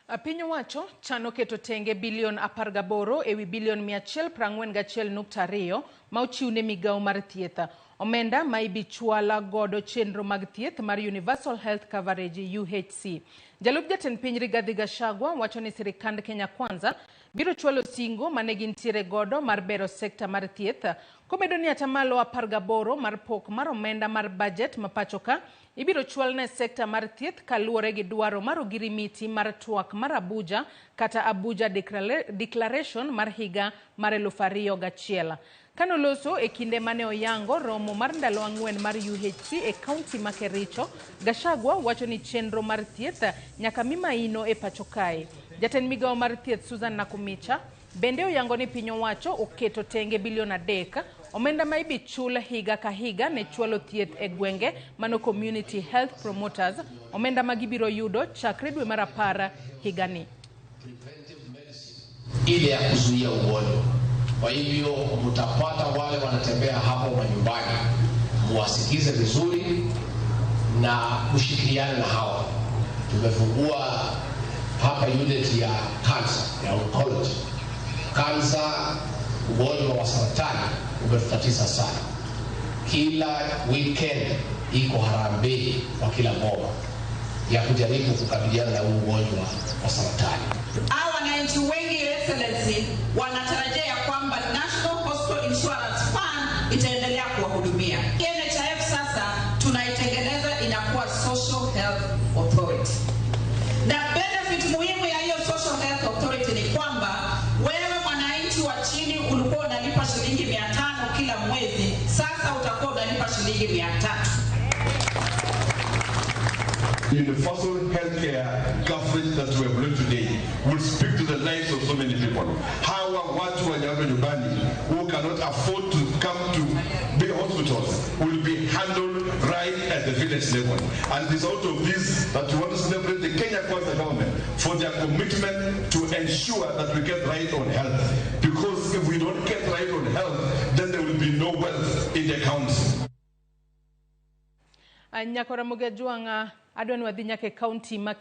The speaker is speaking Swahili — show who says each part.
Speaker 1: Piny owacho chano keto tenge bilion 18 ewi bilion 141.2 ma ochiwne migao mar thieth. Omenda ma ibichwala godo chenro mag thieth mar Universal Health Coverage UHC. Jalup jatend piny Rigathi Gachagua wacho ni sirkand Kenya Kwanza biro chwalo osingo mane gintiere godo mar bero sekta mar thieth. Komedo ni atamalo 18 mar pok mar omenda mar budget mapachoka ibiro chwalne sekta mar thieth kaluwore gi dwaro mar ogirimiti mar twak mar Abuja kata Abuja Declaration mar higa mar 2001. Kanoloso e kinde mane oyango romo mar ndalo 4 mar UHC e kaunti ma Kericho, Gachagua wacho ni chenro mar thieth nyaka mimaino e pachokae. Jatend migao mar thieth Susan Nakumicha bende oyango ni piny owacho oketo tenge bilion 3 omenda ma ibichul higa ka higa ne chwalo thieth e gwenge mano community health promoters, omenda ma gibiro yudo chakre dwe mar 10 higani.
Speaker 2: Ile ya kuzuia ugonjwa. Kwa hivyo mtapata wale wanatembea hapo manyumbani, muwasikize vizuri na kushirikiana na hao. Tumefungua hapa unit ya cancer, ya oncology. Cancer, ugonjwa wa saratani umetutatiza sana. Kila weekend iko harambee kwa kila boma ya kujaribu kukabiliana na ugonjwa wa saratani.
Speaker 3: Wananchi wengi excellency wanatarajia kwamba National Hospital Insurance Fund itaendelea kuwahudumia. NHIF sasa tunaitengeneza inakuwa Social Health Authority. Na benefit muhimu ya hiyo Social Health Authority ni kwamba wewe mwananchi wa chini ulikuwa unalipa shilingi 500 kila mwezi, sasa utakuwa unalipa shilingi 300.
Speaker 4: Universal healthcare coverage that we have learned today will speak to the lives of so many people. Hawa watu wanyama nyumbani who cannot afford to come to big hospitals will be handled right at the village level. And it is out of this that we want to celebrate the Kenya Kwanza government for their commitment to ensure that we get right on health. Because if we don't get right on health, then there will be no wealth in the county.
Speaker 1: Nyakora Ramogi adwani wadhi nyaka e kaunti ma